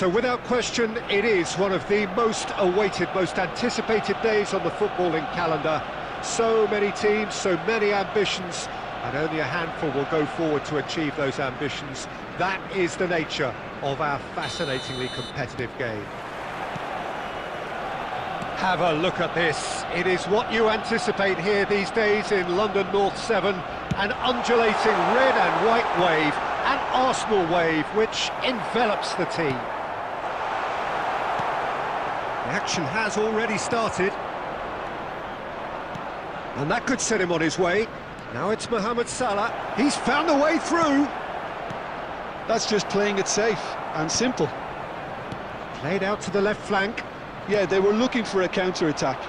So without question, it is one of the most awaited, most anticipated days on the footballing calendar. So many teams, so many ambitions, and only a handful will go forward to achieve those ambitions. That is the nature of our fascinatingly competitive game. Have a look at this. It is what you anticipate here these days in London North 7. An undulating red and white wave, an Arsenal wave which envelops the team. The action has already started. And that could set him on his way. Now it's Mohamed Salah. He's found a way through. That's just playing it safe and simple. Played out to the left flank. Yeah, they were looking for a counter-attack.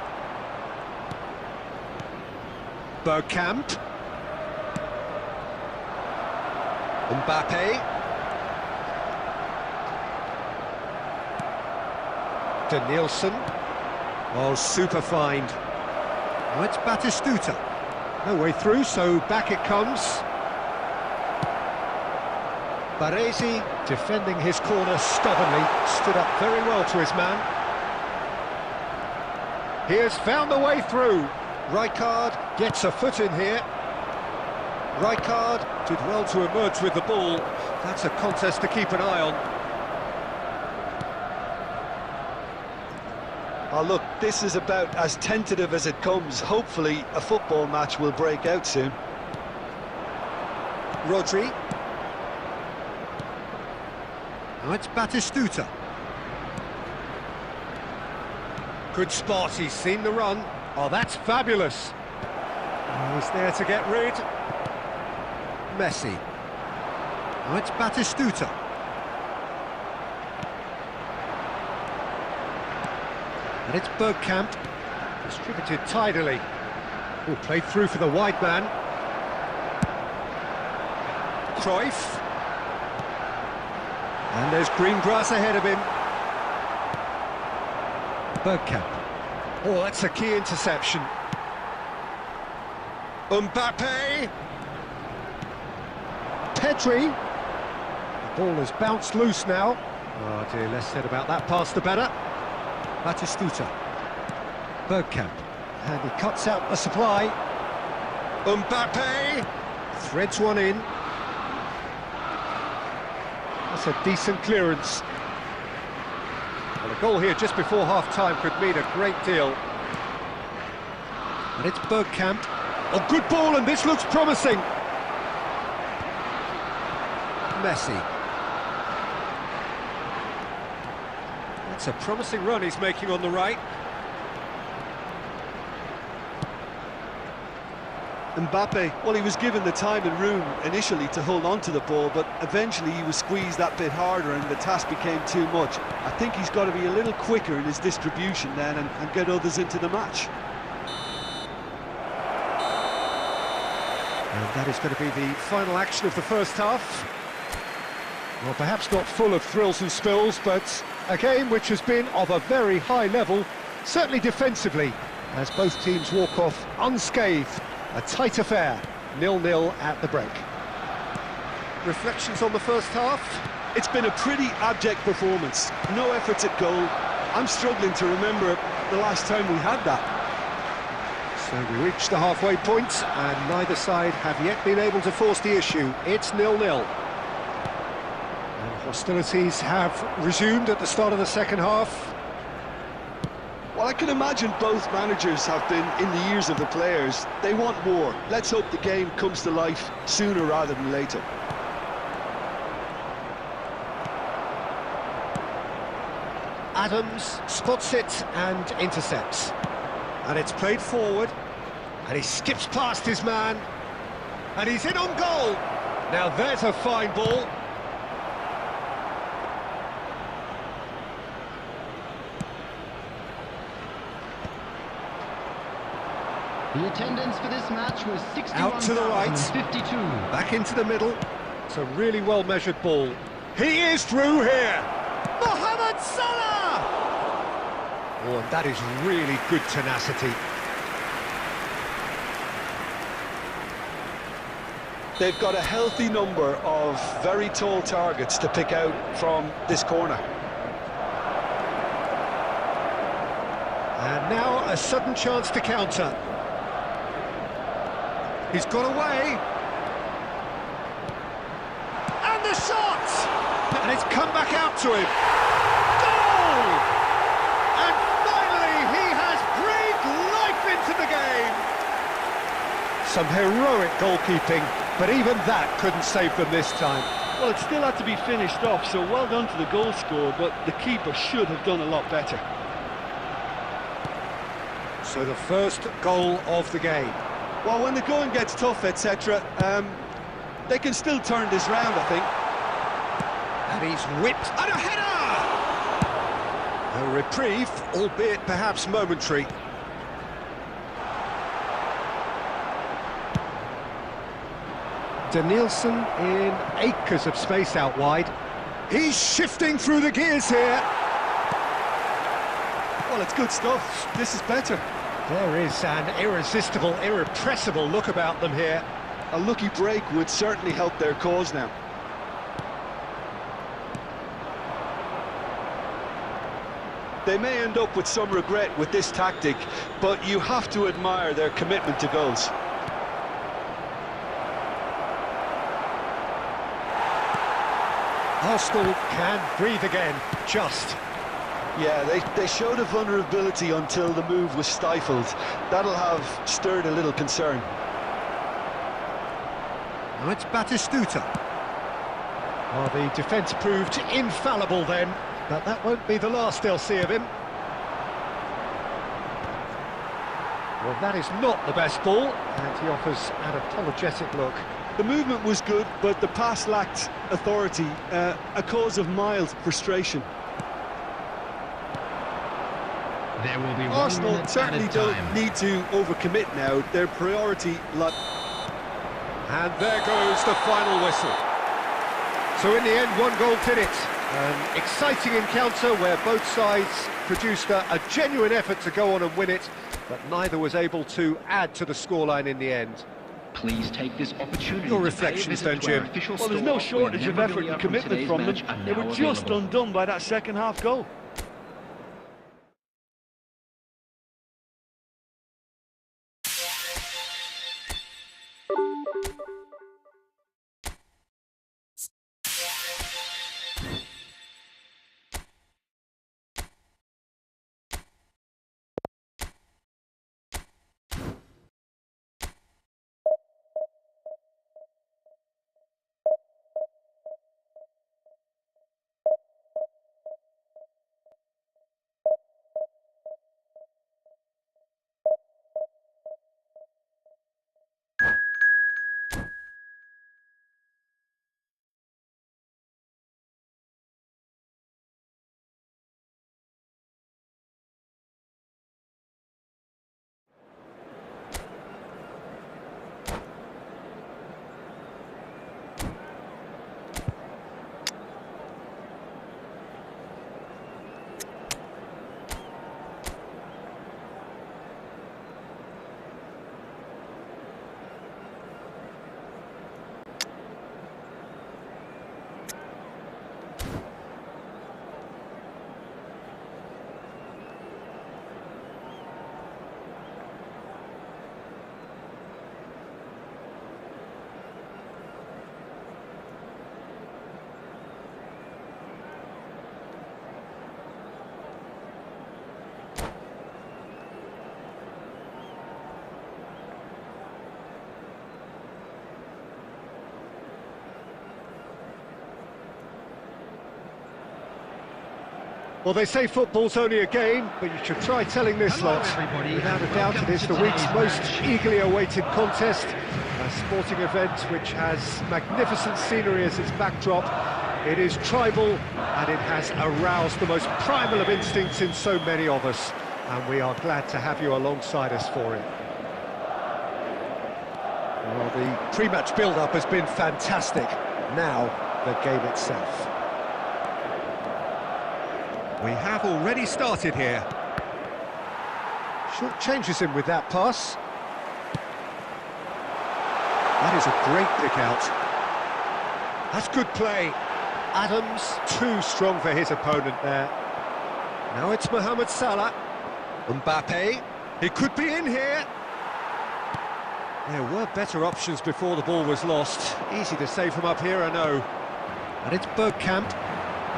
Bergkamp. Mbappe. Danielson. Oh, super find. Now it's Batistuta. No way through, so back it comes. Baresi, defending his corner stubbornly, stood up very well to his man. He has found the way through. Rijkaard gets a foot in here. Rijkaard did well to emerge with the ball. That's a contest to keep an eye on. Oh, look, this is about as tentative as it comes. Hopefully, a football match will break out soon. Rodri. Now it's Batistuta. Good spot, he's seen the run. Oh, that's fabulous. Oh, he's there to get rid. Messi. Now it's Batistuta. And it's Bergkamp. Distributed tidily. Oh, played through for the wide man. Cruyff. And there's green grass ahead of him. Bergkamp. Oh, that's a key interception. Mbappe. Pedri. The ball has bounced loose now. Oh dear, less said about that pass the better. Batistuta. Bergkamp. And he cuts out the supply. Mbappe. Threads one in. That's a decent clearance. Well, a goal here just before half-time could mean a great deal. And it's Bergkamp. Oh, good ball, and this looks promising. Messi. That's a promising run he's making on the right. Mbappe, well, he was given the time and room initially to hold on to the ball, but eventually he was squeezed that bit harder and the task became too much. I think he's got to be a little quicker in his distribution then and get others into the match. And that is going to be the final action of the first half. Well, perhaps not full of thrills and spills, but a game which has been of a very high level, certainly defensively, as both teams walk off unscathed. A tight affair, 0-0 at the break. Reflections on the first half? It's been a pretty abject performance. No efforts at goal. I'm struggling to remember the last time we had that. So we reached the halfway point, and neither side have yet been able to force the issue. It's 0-0. And hostilities have resumed at the start of the second half. Well, I can imagine both managers have been in the ears of the players. They want more. Let's hope the game comes to life sooner rather than later. Adams spots it and intercepts. And it's played forward. And he skips past his man. And he's in on goal. Now there's a fine ball. The attendance for this match was 61,052. Out to the right. Back into the middle. It's a really well-measured ball. He is through here. Mohamed Salah! Oh, and that is really good tenacity. They've got a healthy number of very tall targets to pick out from this corner. And now a sudden chance to counter. He's got away. And the shot! And it's come back out to him. Goal! And finally he has breathed life into the game. Some heroic goalkeeping, but even that couldn't save them this time. Well, it still had to be finished off, so well done to the goal scorer, but the keeper should have done a lot better. So the first goal of the game. Well, when the going gets tough, etc., they can still turn this round, I think. And he's whipped, and a header! A reprieve, albeit perhaps momentary. Danielson in acres of space out wide. He's shifting through the gears here. Well, it's good stuff. This is better. There is an irresistible, irrepressible look about them here. A lucky break would certainly help their cause now. They may end up with some regret with this tactic, but you have to admire their commitment to goals. Arsenal can breathe again, just. Yeah, they showed a vulnerability until the move was stifled. That'll have stirred a little concern. Now it's Batistuta. Well, the defence proved infallible then, but that won't be the last they'll see of him. Well, that is not the best ball, and he offers an apologetic look. The movement was good, but the pass lacked authority, a cause of mild frustration. There will be Arsenal certainly don't need to overcommit now. Their priority... And there goes the final whistle. So in the end, one goal did it. An exciting encounter where both sides produced a genuine effort to go on and win it, but neither was able to add to the scoreline in the end. Please take this opportunity. Your reflections then, Jim? Well, there's no shortage of effort and commitment from them. They were just undone by that second half goal. Well, they say football's only a game, but you should try telling this lot. Without a doubt, it is the week's most eagerly awaited contest. A sporting event which has magnificent scenery as its backdrop. It is tribal, and it has aroused the most primal of instincts in so many of us. And we are glad to have you alongside us for it. Well, the pre-match build-up has been fantastic. Now, the game itself. We have already started here. Short changes him with that pass. That is a great pick out. That's good play. Adams too strong for his opponent there. Now it's Mohamed Salah. Mbappe, he could be in here. There were better options before the ball was lost. Easy to save from up here, I know. And it's Bergkamp.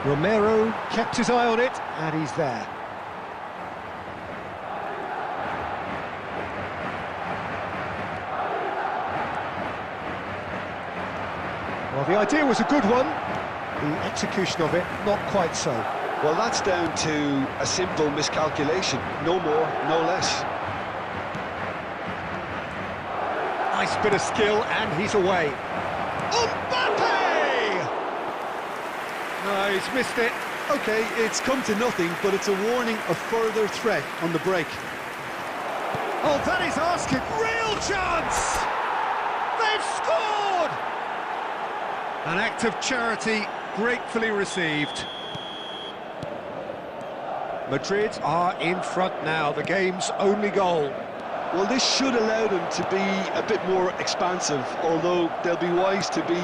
Romero kept his eye on it, and he's there. Well, the idea was a good one. The execution of it, not quite so. Well, that's down to a simple miscalculation. No more, no less. Nice bit of skill, and he's away. Mbappe! No, he's missed it. OK, it's come to nothing, but it's a warning of further threat on the break. Oh, that is asking. Real chance! They've scored! An act of charity gratefully received. Madrid are in front now, the game's only goal. Well, this should allow them to be a bit more expansive, although they'll be wise to be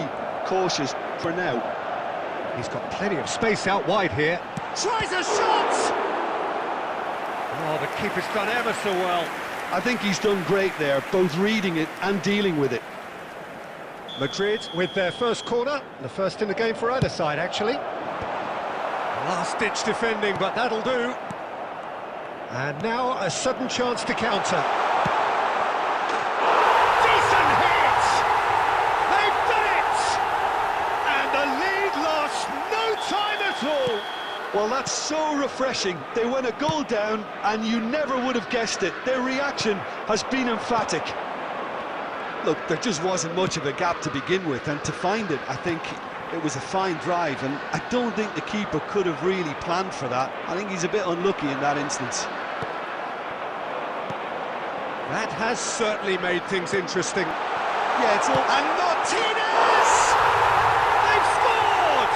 cautious for now. He's got plenty of space out wide here. Tries a shot! Oh, the keeper's done ever so well. I think he's done great there, both reading it and dealing with it. Madrid with their first corner, the first in the game for either side, actually. Last-ditch defending, but that'll do. And now a sudden chance to counter. Decent hit! They've done it! And the lead lost no time at all. Well, that's so refreshing. They went a goal down, and you never would have guessed it. Their reaction has been emphatic. Look, there just wasn't much of a gap to begin with, and to find it, I think it was a fine drive, and I don't think the keeper could have really planned for that. I think he's a bit unlucky in that instance. That has certainly made things interesting. Yeah, it's all... And Martinez! They've scored!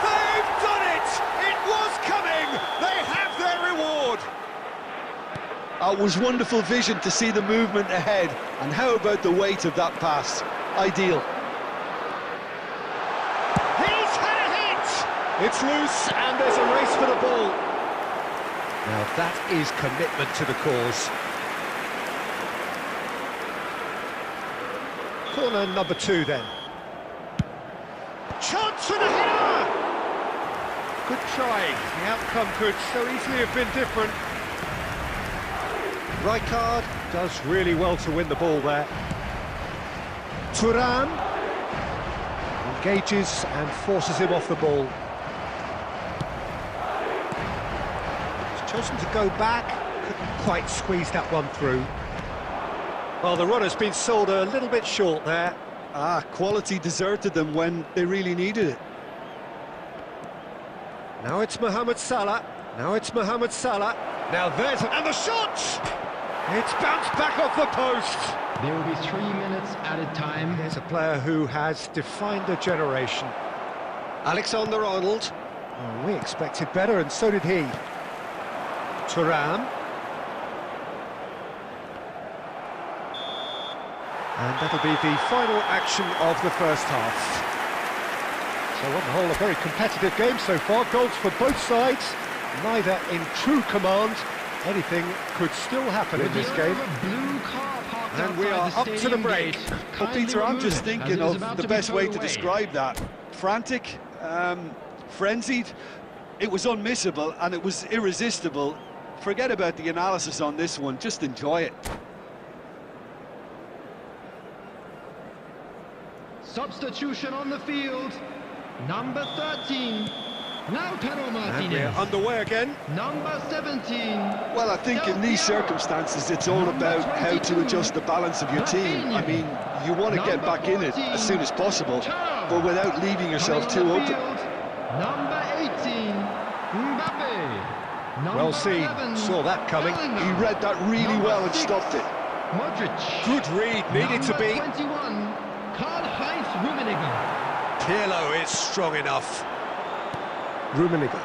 They've done it! It was coming! They have their reward! It was wonderful vision to see the movement ahead, and how about the weight of that pass? Ideal. He's had a hit! It's loose, and there's a race for the ball. Now that is commitment to the cause. Corner number 2 then. Chance for the header! Good try. The outcome could so easily have been different. Rijkaard does really well to win the ball there. Thuram engages and forces him off the ball. He's chosen to go back, couldn't quite squeeze that one through. Well, the runner's been sold a little bit short there. Quality deserted them when they really needed it. Now it's Mohamed Salah. Now it's Mohamed Salah. Now there's... And the shot! It's bounced back off the post. There will be 3 minutes added time. Here's a player who has defined a generation. Alexander-Arnold. Oh, we expected better, and so did he. Thuram. And that'll be the final action of the first half. So on the whole, a very competitive game so far. Goals for both sides, neither in true command. Anything could still happen in this game. And we are up to the break. Well, Peter, I'm just thinking of the best way to describe that. Frantic, frenzied. It was unmissable and it was irresistible. Forget about the analysis on this one, just enjoy it. Substitution on the field. Number 13. Lautaro Martinez. And we're underway again. Number 17. Well, I think in these circumstances, it's all about how to adjust the balance of your team. I mean, you want to get back in it as soon as possible, but without leaving yourself too open. Number 18. Mbappe. Well seen. Saw that coming. He read that really well and stopped it. Modric. Good read. Needed to be. 21. Karl-Heinz Rummenigge. Pirlo is strong enough. Rummenigge.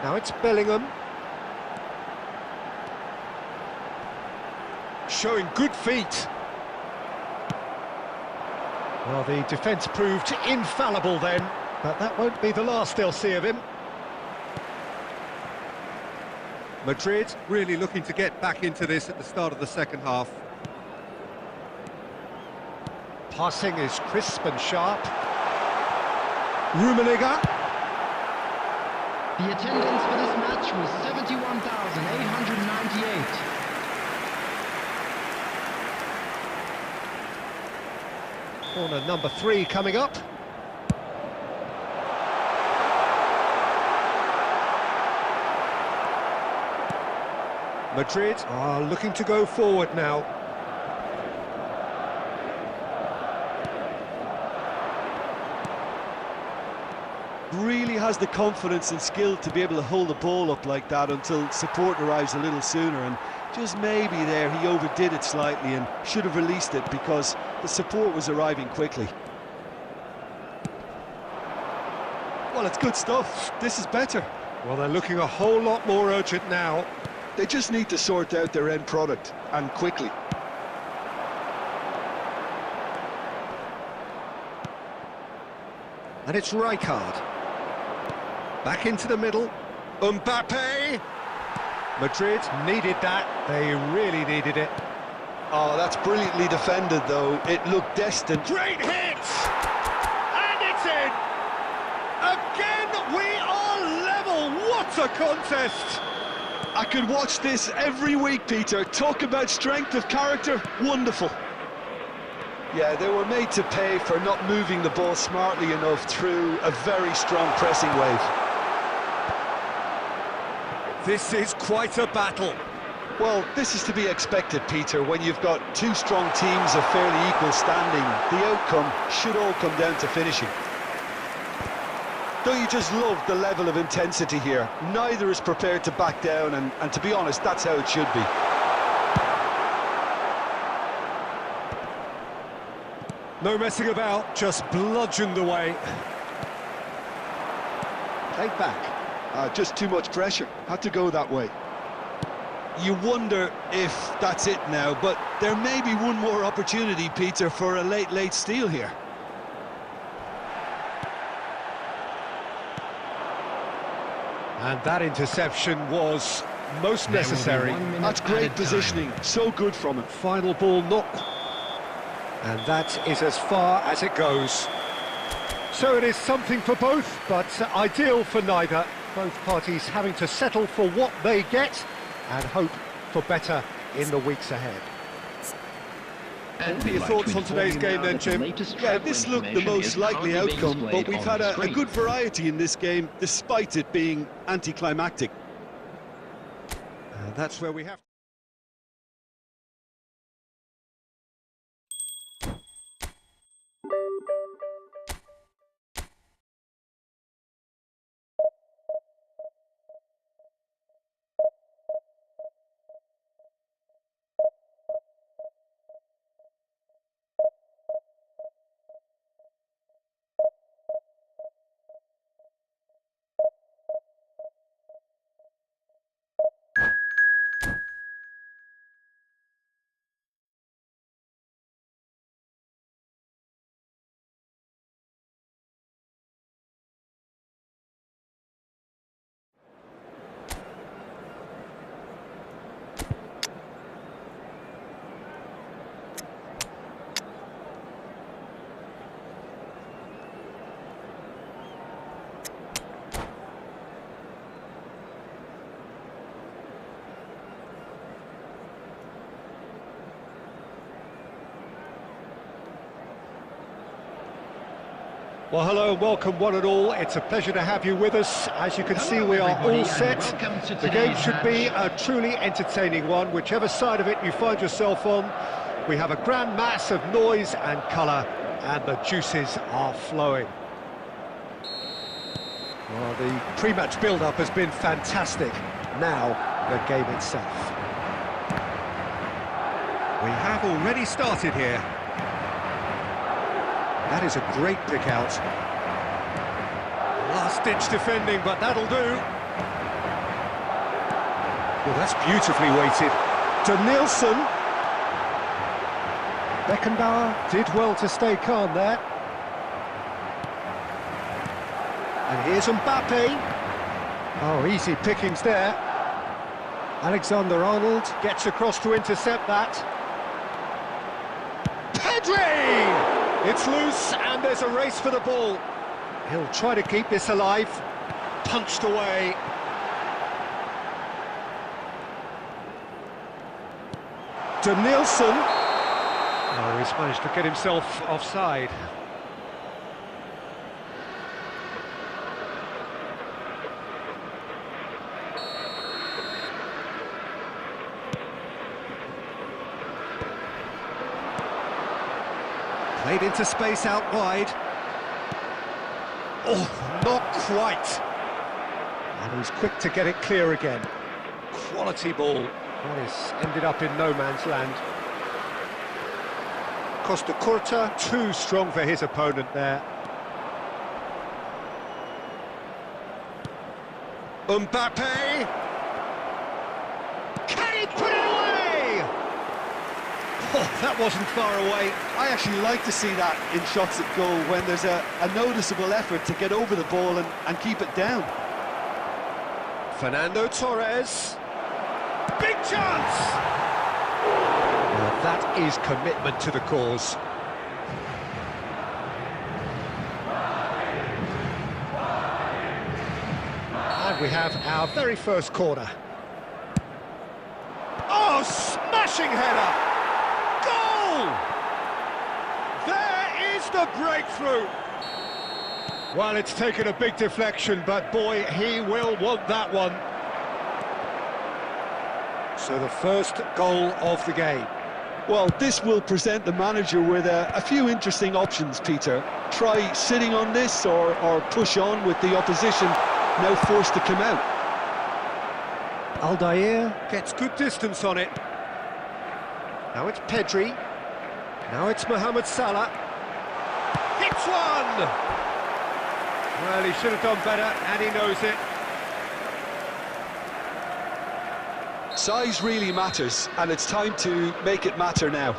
Now it's Bellingham. Showing good feet. Well, the defence proved infallible then, but that won't be the last they'll see of him. Madrid really looking to get back into this at the start of the second half. Passing is crisp and sharp. Rummenigge. The attendance for this match was 71,898. Corner number 3 coming up. Madrid are looking to go forward now. Really has the confidence and skill to be able to hold the ball up like that until support arrives a little sooner, and just maybe there he overdid it slightly and should have released it because the support was arriving quickly. Well, it's good stuff. This is better. Well, they're looking a whole lot more urgent now. They just need to sort out their end product, and quickly. And it's Rijkaard. Back into the middle. Mbappe! Madrid needed that. They really needed it. Oh, that's brilliantly defended, though. It looked destined. Great hit! And it's in! Again, we are level! What a contest! I could watch this every week, Peter. Talk about strength of character. Wonderful. Yeah, they were made to pay for not moving the ball smartly enough through a very strong pressing wave. This is quite a battle. Well, this is to be expected, Peter, when you've got two strong teams of fairly equal standing. The outcome should all come down to finishing. Don't you just love the level of intensity here? Neither is prepared to back down, and to be honest, that's how it should be. No messing about, just bludgeoned away. Take back. Just too much pressure. Had to go that way. You wonder if that's it now, but there may be one more opportunity, Peter, for a late steal here. And that interception was most necessary. That's great positioning, so good from him. Final ball knocked. And that is as far as it goes. So it is something for both, but ideal for neither. Both parties having to settle for what they get and hope for better in the weeks ahead. And What are your thoughts on today's game then, Jim? Yeah, this looked the most likely outcome, but we've had a good variety in this game, despite it being anticlimactic. And that's where we have... Well, hello and welcome one and all. It's a pleasure to have you with us. As you can see, we are all set. The game should be a truly entertaining one, whichever side of it you find yourself on. We have a grand mass of noise and colour, and the juices are flowing. Well, the pre-match build-up has been fantastic. Now, the game itself. We have already started here. That is a great pick out. Last-ditch defending, but that'll do. Well, that's beautifully weighted. To Nielsen. Beckenbauer did well to stay calm there. And here's Mbappe. Oh, easy pickings there. Alexander-Arnold gets across to intercept that. Pedri! It's loose and there's a race for the ball. He'll try to keep this alive. Punched away. Denilson. Oh, he's managed to get himself offside. Played into space out wide. Oh, not quite. And he's quick to get it clear again. Quality ball. Well, he's ended up in no man's land. Costa Curta, too strong for his opponent there. Mbappe! Can he put it away? Oh, that wasn't far away. I actually like to see that in shots at goal when there's a noticeable effort to get over the ball and keep it down. Fernando Torres. Big chance! Well, that is commitment to the cause. And we have our very first corner. Oh, smashing header! Goal! There is the breakthrough! Well, it's taken a big deflection, but boy, he will want that one. So the first goal of the game. Well, this will present the manager with a few interesting options, Peter. Try sitting on this or push on with the opposition now forced to come out. Aldair gets good distance on it. Now it's Pedri. Now it's Mohamed Salah. Hits one! Well, he should have done better, and he knows it. Size really matters, and it's time to make it matter now.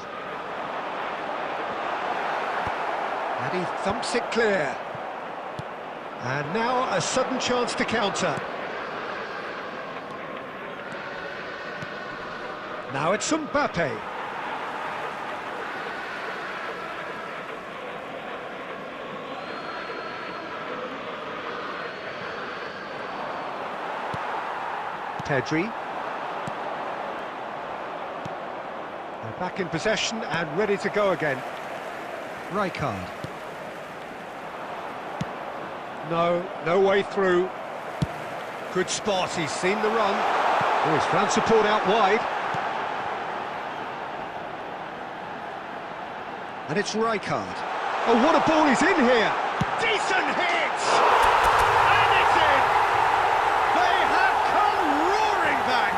And he thumps it clear. And now a sudden chance to counter. Now it's Mbappe. Pedri. They're back in possession and ready to go again. Rijkaard. No way through. Good spot, he's seen the run. Oh, he's found support out wide. And it's Rijkaard. Oh, what a ball he's in here! Decent hit! And it's in! They have come roaring back!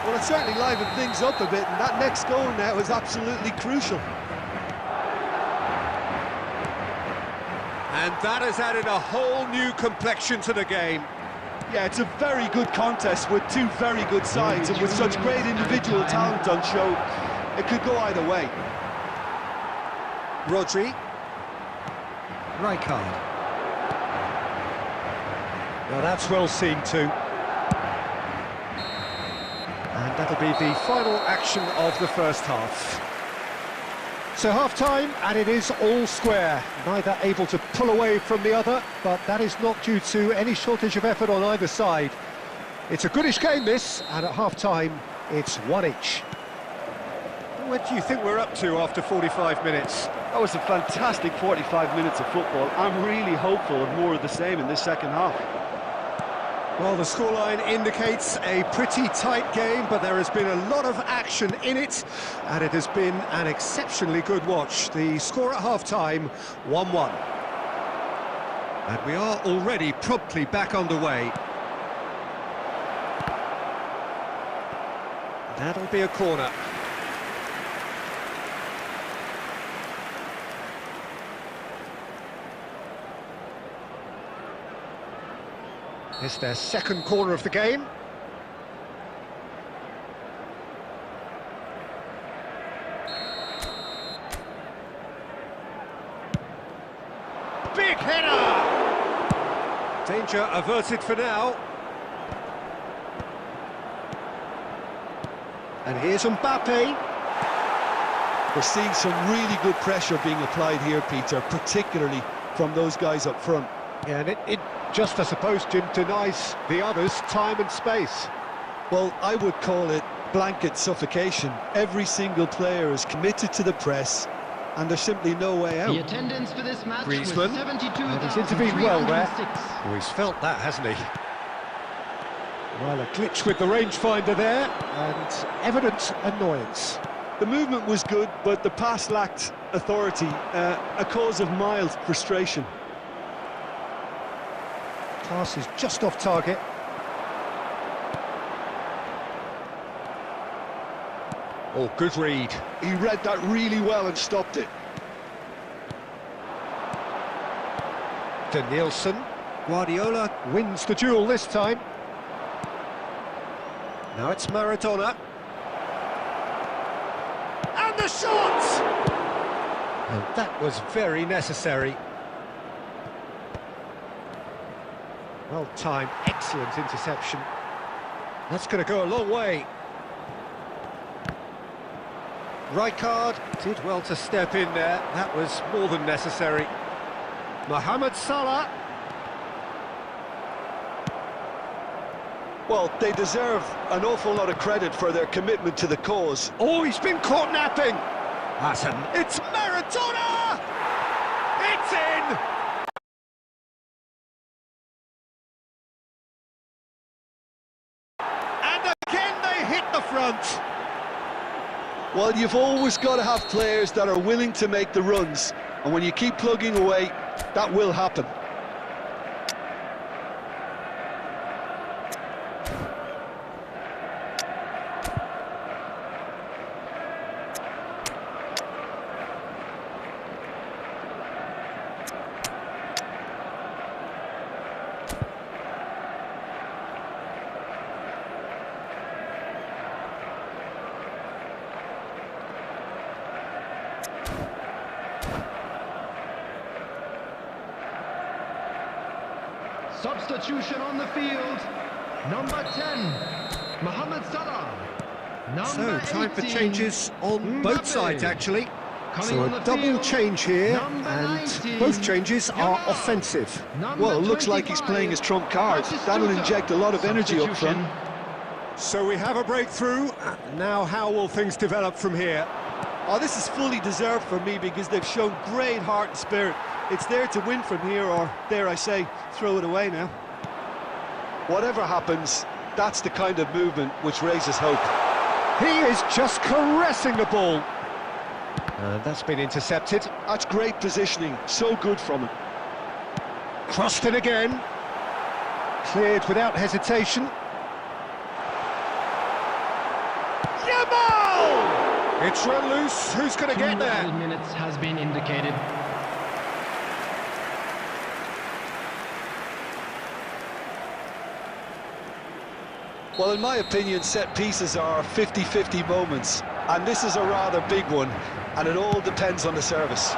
Well, it certainly livened things up a bit, and that next goal now is absolutely crucial. And that has added a whole new complexion to the game. Yeah, it's a very good contest with two very good sides, and with such great individual talent on show, it could go either way. Rodri. Rijkaard. Now that's well seen too. And that'll be the final action of the first half. So half-time, and it is all square. Neither able to pull away from the other, but that is not due to any shortage of effort on either side. It's a goodish game, this, and at half-time, it's one each. What do you think we're up to after 45 minutes? That was a fantastic 45 minutes of football. I'm really hopeful of more of the same in this second half. Well, the scoreline indicates a pretty tight game, but there has been a lot of action in it, and it has been an exceptionally good watch. The score at half-time, 1-1. And we are already promptly back underway. That'll be a corner. It's their second corner of the game. Big header! Danger averted for now. And here's Mbappe. We're seeing some really good pressure being applied here, Peter, particularly from those guys up front. Yeah, and it just, I suppose, Jim, denies the others time and space. Well, I would call it blanket suffocation. Every single player is committed to the press, and there's simply no way out. The attendance for this match was Griezmann, 72,306. and he's intervened well there. Oh, he's felt that, hasn't he? Well, a glitch with the rangefinder there, and evident annoyance. The movement was good, but the pass lacked authority, a cause of mild frustration. Pass is just off target. Oh, good read. He read that really well and stopped it. Danielson. Guardiola wins the duel this time. Now it's Maradona. And the shot! And that was very necessary. Well timed, excellent interception. That's going to go a long way. Rijkaard did well to step in there. That was more than necessary. Mohamed Salah. Well, they deserve an awful lot of credit for their commitment to the cause. Oh, he's been caught napping. It's Maradona! It's in! And again they hit the front. Well, you've always got to have players that are willing to make the runs, and when you keep plugging away, that will happen. Substitution on the field. Number 10, Mohamed Salah. So, time for 18, changes on both Mbappe. sides, actually. Coming So on a the double field, change here, number and 19, both changes are Yamal. offensive. Number Well, it looks like he's 25, playing his trump card. That'll Batistuta. inject a lot of energy up front. Substitution. So we have a breakthrough. Now how will things develop from here? Oh, this is fully deserved for me because they've shown great heart and spirit. It's there to win from here, or dare I say, throw it away now. Whatever happens, that's the kind of movement which raises hope. He is just caressing the ball. And that's been intercepted. That's great positioning, so good from him. Crossed in again. Cleared without hesitation. Yamal! It's run loose. Who's going to get 2 there? added minutes has been indicated. Well, in my opinion, set pieces are 50-50 moments, and this is a rather big one, and it all depends on the service.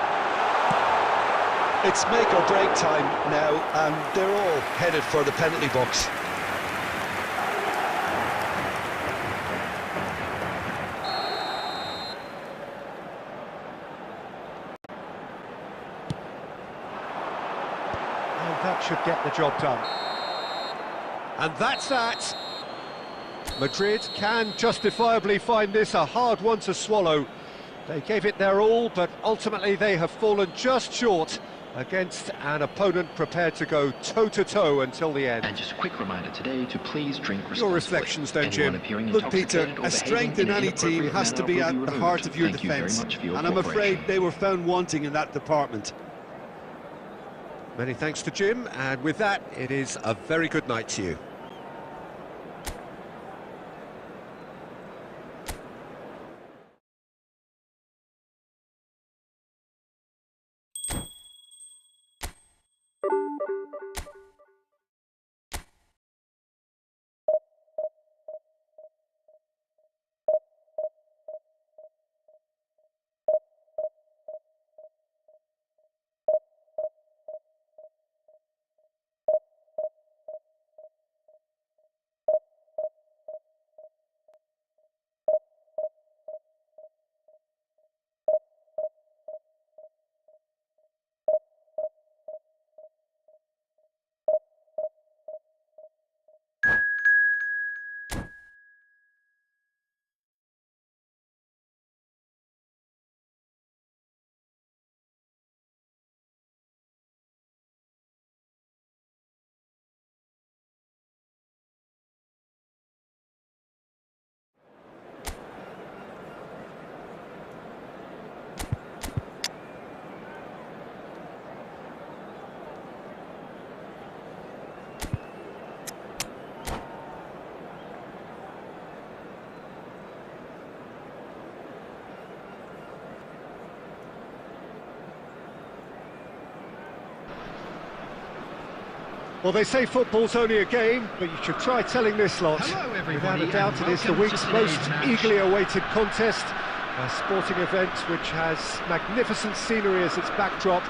It's make or break time now, and they're all headed for the penalty box. And that should get the job done. And that's that. Madrid can justifiably find this a hard one to swallow. They gave it their all, but ultimately they have fallen just short against an opponent prepared to go toe-to-toe until the end. And just a quick reminder today to please drink responsibly. Your reflections then, Jim. Anyone appearing Look, Peter, intoxicated or a strength in behaving any an team inappropriate has to be manner at will the be heart of your removed. Thank you very defence, much for your and I'm afraid cooperation. they were found wanting in that department. Many thanks to Jim, and with that, it is a very good night to you. Well, they say football's only a game, but you should try telling this lot. Hello, Without everybody, a doubt, and it is the welcome week's to most today's match. eagerly awaited contest. A sporting event which has magnificent scenery as its backdrop.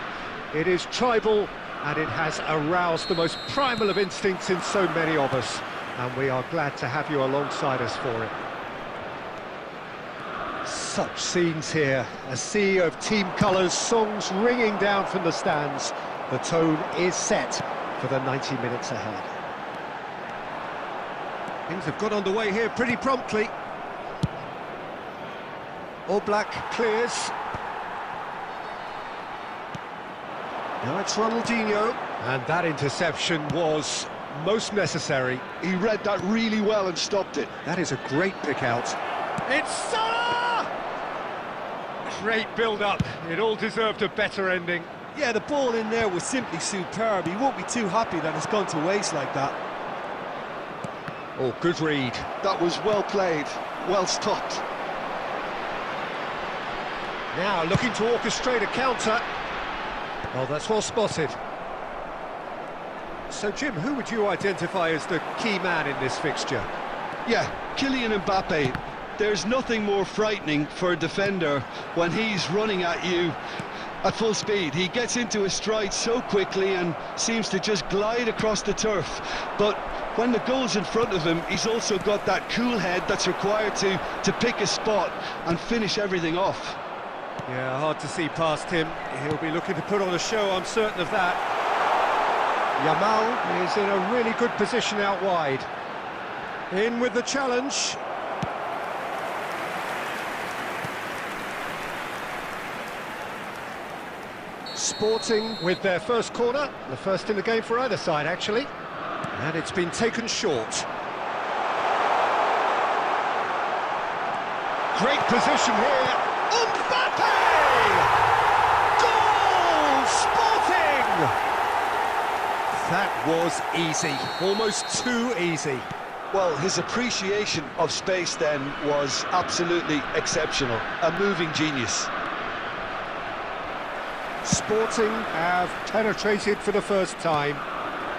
It is tribal, and it has aroused the most primal of instincts in so many of us. And we are glad to have you alongside us for it. Such scenes here, a sea of team colours, songs ringing down from the stands. The tone is set for the 90 minutes ahead. Things have got underway here pretty promptly. All Black clears. Now it's Ronaldinho. And that interception was most necessary. He read that really well and stopped it. That is a great pick out. It's Salah! Great build-up. It all deserved a better ending. Yeah, the ball in there was simply superb. He won't be too happy that it's gone to waste like that. Oh, good read. That was well played, well stopped. Now looking to orchestrate a counter. Oh, that's well spotted. So, Jim, who would you identify as the key man in this fixture? Yeah, Kylian Mbappe. There's nothing more frightening for a defender when he's running at you at full speed. He gets into his stride so quickly and seems to just glide across the turf. But when the goal's in front of him, he's also got that cool head that's required to pick a spot and finish everything off. Yeah, hard to see past him. He'll be looking to put on a show, I'm certain of that. Yamal is in a really good position out wide. In with the challenge. Sporting with their first corner, the first in the game for either side, actually. And it's been taken short. Great position here. Mbappe! Goal! Sporting! That was easy, almost too easy. Well, his appreciation of space then was absolutely exceptional. A moving genius. Sporting have penetrated for the first time.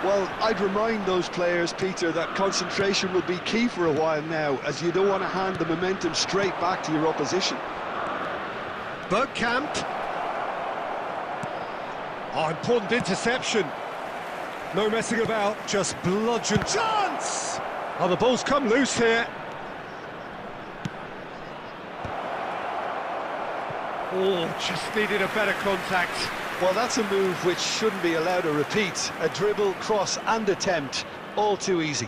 Well, I'd remind those players, Peter, that concentration will be key for a while now, as you don't want to hand the momentum straight back to your opposition. Bergkamp. Oh, important interception. No messing about, just bludgeon. Chance! Oh, the ball's come loose here. Oh, just needed a better contact. Well, that's a move which shouldn't be allowed to repeat. A dribble, cross and attempt, all too easy.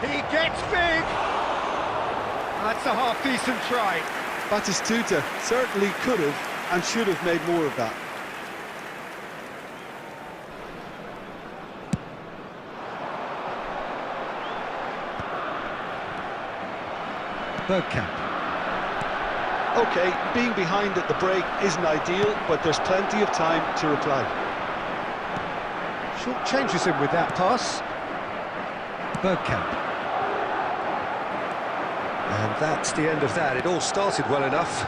He gets big. That's a half-decent try. Batistuta certainly could have and should have made more of that. Bergkamp. OK, being behind at the break isn't ideal, but there's plenty of time to reply. Short changes him with that pass. Bergkamp. And that's the end of that. It all started well enough.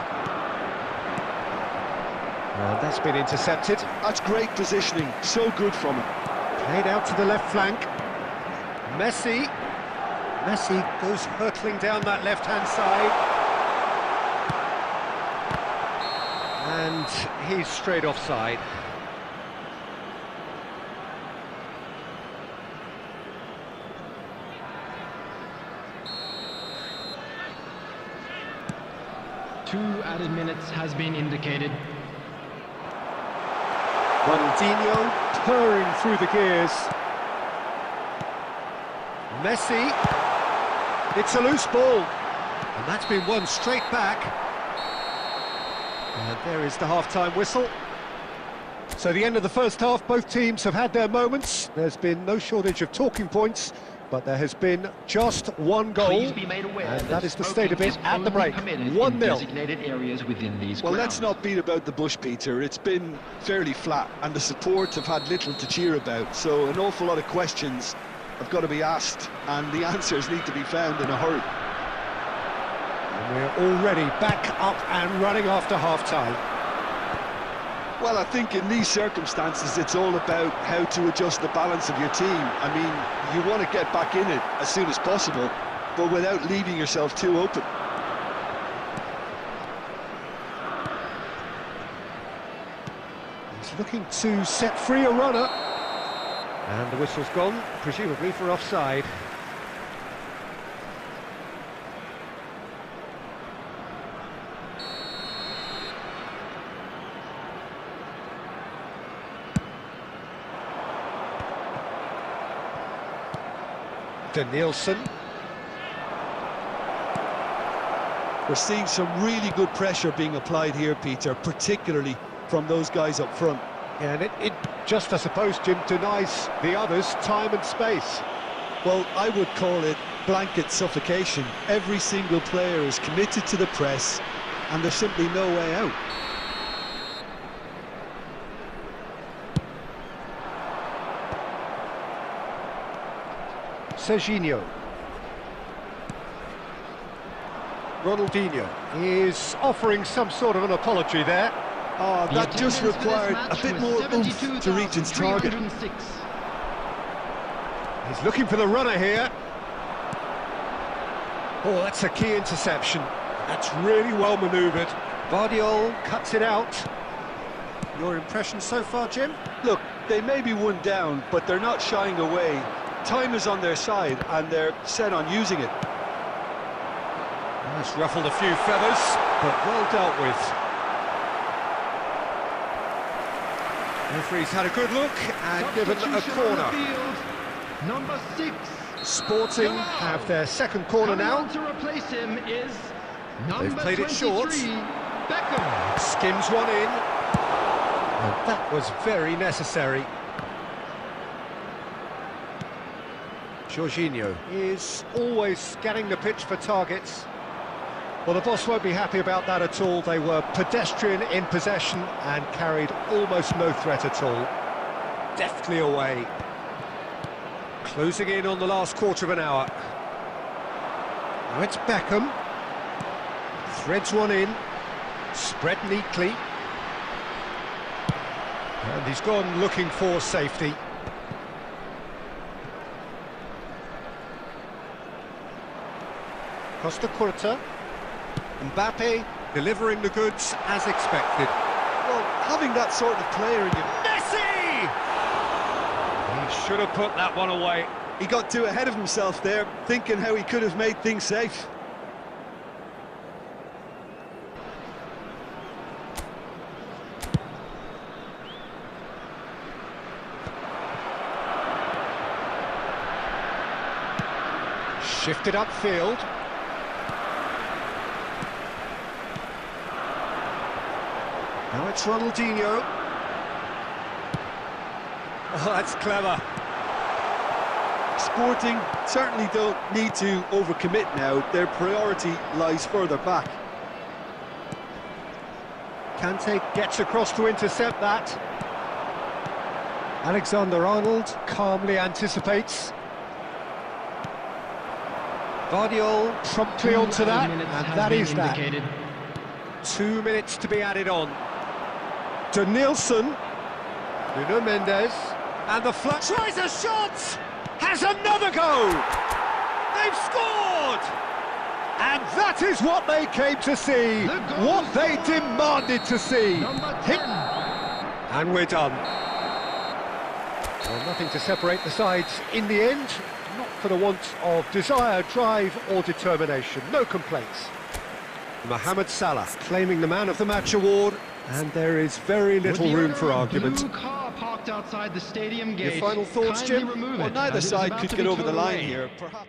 And that's been intercepted. That's great positioning, so good from him. Played out to the left flank. Messi. Messi goes hurtling down that left-hand side. And he's straight offside. Two added minutes has been indicated. Ronaldinho purring through the gears. Messi. It's a loose ball. And that's been won straight back. And there is the half-time whistle. So the end of the first half, both teams have had their moments. There's been no shortage of talking points, but there has been just one goal. Please be made aware and that is the state of smoking it is at the break. only permitted in 1-0. designated areas within these Well, grounds. let's not beat about the bush, Peter. It's been fairly flat, and the support have had little to cheer about, so an awful lot of questions have got to be asked, and the answers need to be found in a hurry. We're already back up and running after half-time. Well, I think in these circumstances it's all about how to adjust the balance of your team. I mean, you want to get back in it as soon as possible, but without leaving yourself too open. He's looking to set free a runner. And the whistle's gone, presumably for offside. Nielsen. We're seeing some really good pressure being applied here, Peter, particularly from those guys up front. Yeah, and it just, I suppose, Jim, denies the others time and space. Well, I would call it blanket suffocation. Every single player is committed to the press, and there's simply no way out. Serginho. Ronaldinho is offering some sort of an apology there. Oh, that just required a bit more oomph to reach its target. He's looking for the runner here. Oh, that's a key interception. That's really well manoeuvred. Vardiol cuts it out. Your impression so far, Jim? Look, they may be one down, but they're not shying away. Time is on their side, and they're set on using it. That's ruffled a few feathers, but well dealt with. Referee's had a good look and given a corner. Number 6. Sporting have their second corner now. To replace him is They've played it short. Beckham. Skims one in. And that was very necessary. Jorginho is always scanning the pitch for targets. Well, the boss won't be happy about that at all. They were pedestrian in possession and carried almost no threat at all. Deftly away. Closing in on the last quarter of an hour. Now it's Beckham. Threads one in. Spread neatly. And he's gone looking for safety. Costa Curta. Mbappe delivering the goods as expected. Well, having that sort of player in your... Messi! He should have put that one away. He got too ahead of himself there, thinking how he could have made things safe. Shifted upfield. Now it's Ronaldinho. Oh, that's clever. Sporting certainly don't need to overcommit now. Their priority lies further back. Kante gets across to intercept that. Alexander-Arnold calmly anticipates. Vardiol promptly onto that, and that is that. 2 minutes to be added on. To Nielsen. Nuno Mendes. And the flat tries a shot! Has another go! They've scored! And that is what they came to see. What they demanded to see. Number 10. And we're done. Well, nothing to separate the sides in the end. Not for the want of desire, drive or determination. No complaints. Mohamed Salah claiming the Man of the Match award, and there is very little room for argument. Blue car parked outside the stadium gate. Your final thoughts, Kindly Jim? remove Well, it, neither as it is side about could to get be over the towed line away. here. Perhaps.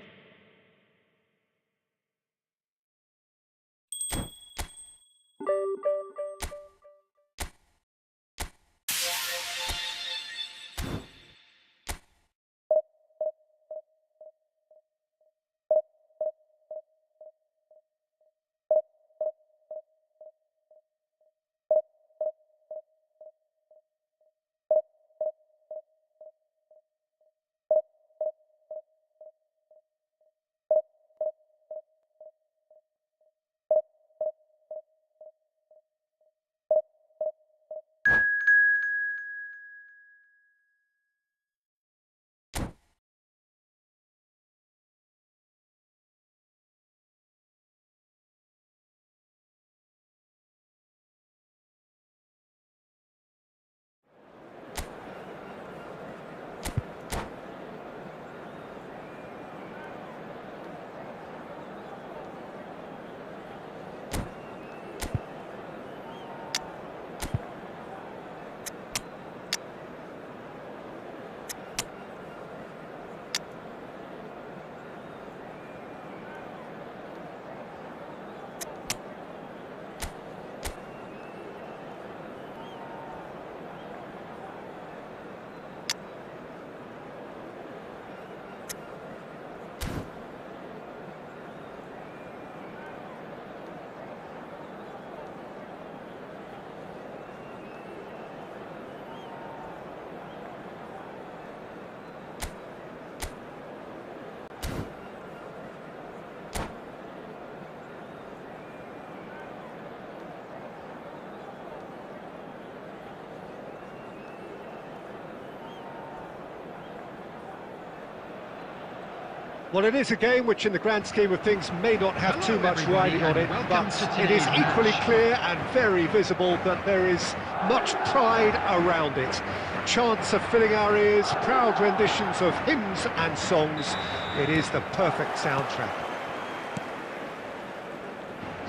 Well, it is a game which, in the grand scheme of things, may not have too much riding on it, but it is equally clear and very visible that there is much pride around it. Chants are filling our ears, proud renditions of hymns and songs. It is the perfect soundtrack.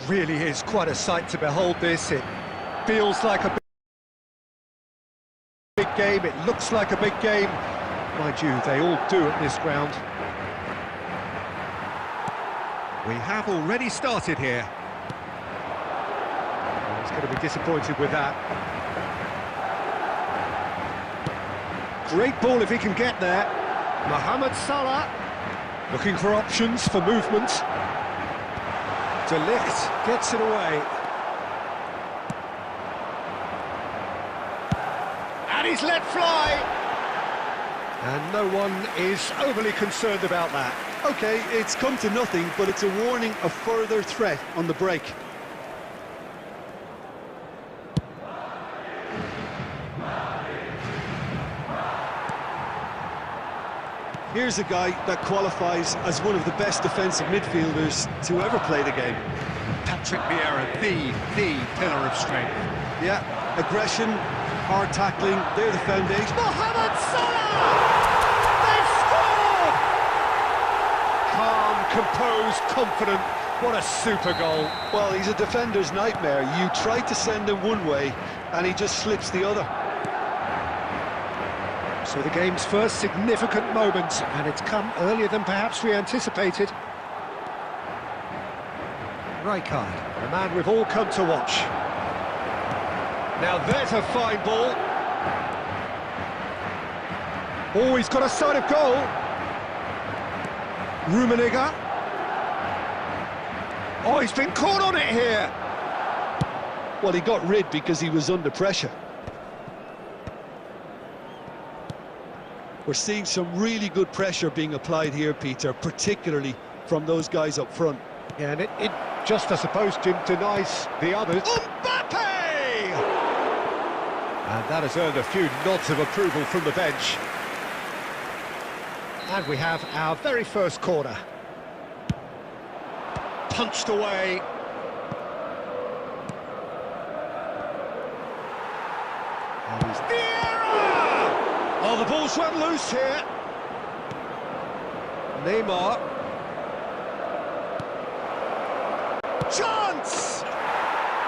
Really is quite a sight to behold this. It feels like a big game, it looks like a big game. Mind you, they all do at this ground. We have already started here. Oh, he's going to be disappointed with that. Great ball if he can get there. Mohamed Salah looking for options for movement. De Ligt gets it away. And he's let fly. And no one is overly concerned about that. OK, it's come to nothing, but it's a warning of further threat on the break. Here's a guy that qualifies as one of the best defensive midfielders to ever play the game. Patrick Vieira, the pillar of strength. Yeah, aggression, hard tackling, they're the foundation. Mohamed Salah! They've scored! Calm, composed, confident. What a super goal. Well, he's a defender's nightmare. You try to send him one way, and he just slips the other. So the game's first significant moment, and it's come earlier than perhaps we anticipated. Rijkaard, the man we've all come to watch. Now there's a fine ball. Oh, he's got a sight of goal. Rummenigge. Oh, he's been caught on it here. Well, he got rid because he was under pressure. We're seeing some really good pressure being applied here, Peter, particularly from those guys up front. Yeah, and it just, I suppose, Jim, denies the others. Mbappe! And that has earned a few nods of approval from the bench. And we have our very first corner. Punched away. And he's Oh, the ball's run loose here. Neymar. Chance!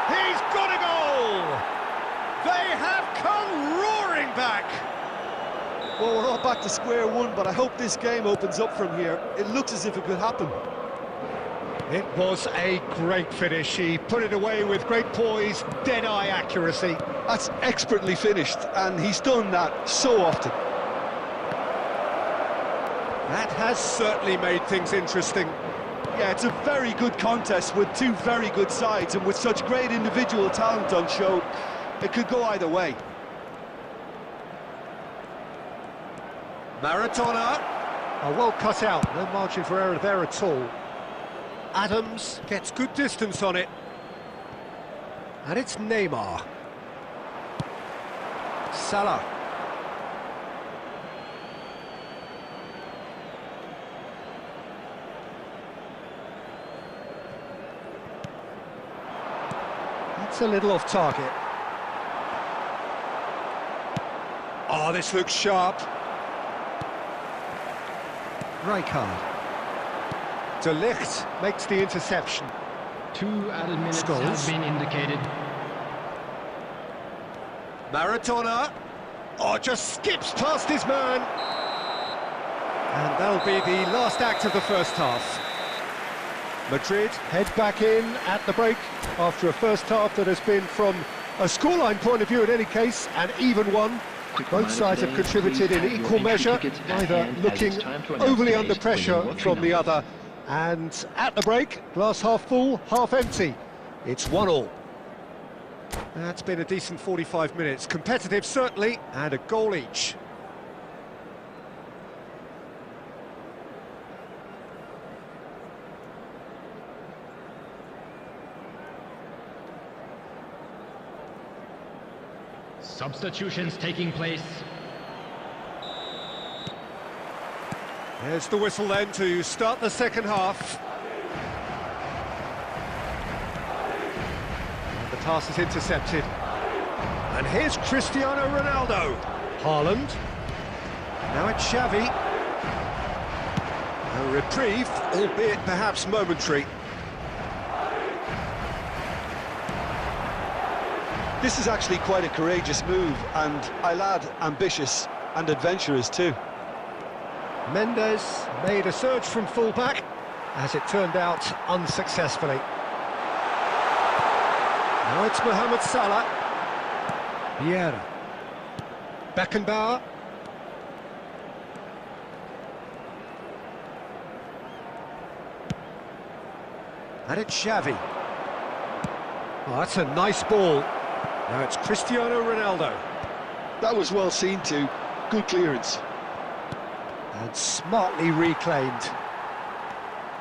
He's got a goal! They have come roaring back. Well, we're all back to square one, but I hope this game opens up from here. It looks as if it could happen. It was a great finish. He put it away with great poise, dead-eye accuracy. That's expertly finished, and he's done that so often. That has certainly made things interesting. Yeah, it's a very good contest with two very good sides, and with such great individual talent on show, it could go either way. Maradona. Oh, well cut out, no margin for error there at all. Adams gets good distance on it. And it's Neymar. Salah. That's a little off target. Oh, this looks sharp. Rijkaard. De Ligt makes the interception. 2 added minutes Scores. have been indicated. Maradona. Oh, just skips past his man. And that'll be the last act of the first half. Madrid head back in at the break after a first half that has been, from a scoreline point of view in any case, an even one. Both sides have contributed in equal measure, neither looking overly under pressure from the other. And at the break, glass half full, half empty. It's 1-1. That's been a decent 45 minutes. Competitive, certainly, and a goal each. Substitutions taking place. There's the whistle then to start the second half. And the pass is intercepted. And here's Cristiano Ronaldo. Haaland. Now it's Xavi. A reprieve, albeit perhaps momentary. This is actually quite a courageous move, and I'll add ambitious and adventurous too. Mendes made a surge from full-back, as it turned out unsuccessfully. Now it's Mohamed Salah. Vieira. Beckenbauer. And it's Xavi. Oh, that's a nice ball. Now it's Cristiano Ronaldo. That was well seen too. Good clearance. And smartly reclaimed.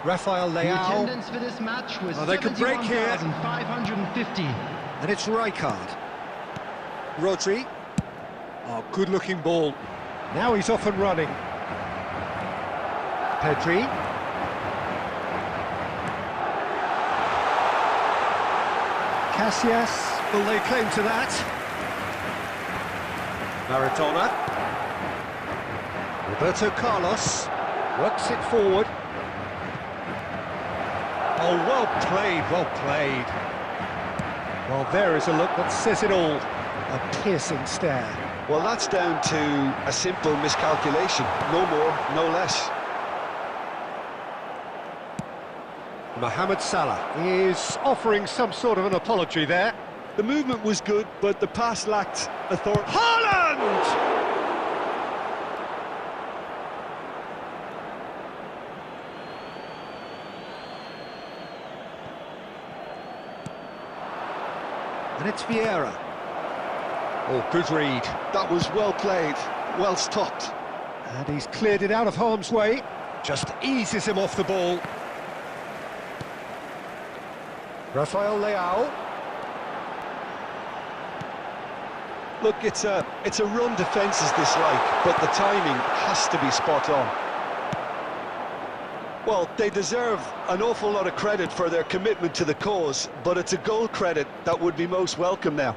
Rafael The Leao. attendance for this match was Oh, they could break here. 71,550. And it's Rijkaard. Rodri. Oh, good-looking ball. Now he's off and running. Pedri. Casillas. Will they claim to that? Maradona. Roberto Carlos. Works it forward. Oh, well played, well played. Well, there is a look that says it all. A piercing stare. Well, that's down to a simple miscalculation. No more, no less. Mohamed Salah is offering some sort of an apology there. The movement was good, but the pass lacked authority. Haaland! And it's Vieira. Oh, good read. That was well played, well stopped. And he's cleared it out of harm's way. Just eases him off the ball. Rafael Leao. Look, it's a run defence's dislike, but the timing has to be spot on. Well, they deserve an awful lot of credit for their commitment to the cause, but it's a goal credit that would be most welcome now.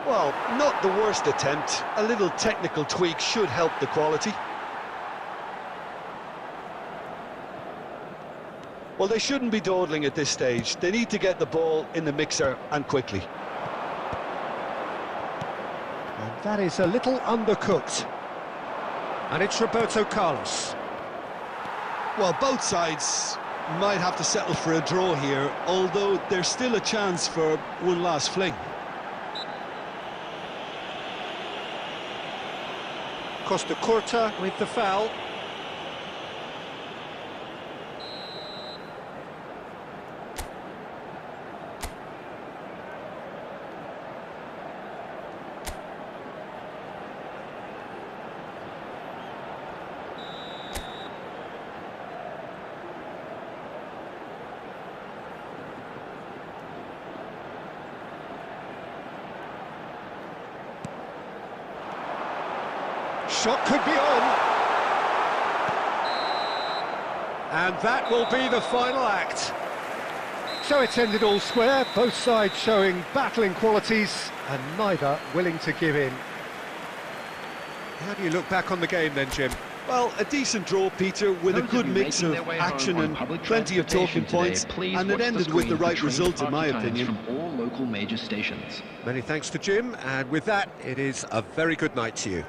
Well, not the worst attempt. A little technical tweak should help the quality. Well, they shouldn't be dawdling at this stage. They need to get the ball in the mixer, and quickly. And that is a little undercooked. And it's Roberto Carlos. Well, both sides might have to settle for a draw here, although there's still a chance for one last fling. Costa Curta with the foul. Shot could be on. And that will be the final act. So it's ended all square, both sides showing battling qualities and neither willing to give in. How do you look back on the game then, Jim? Well, a decent draw, Peter, with a good mix of action and plenty of talking points, and it ended with the right result, in my opinion. From all local major stations. Many thanks to Jim, and with that, it is a very good night to you.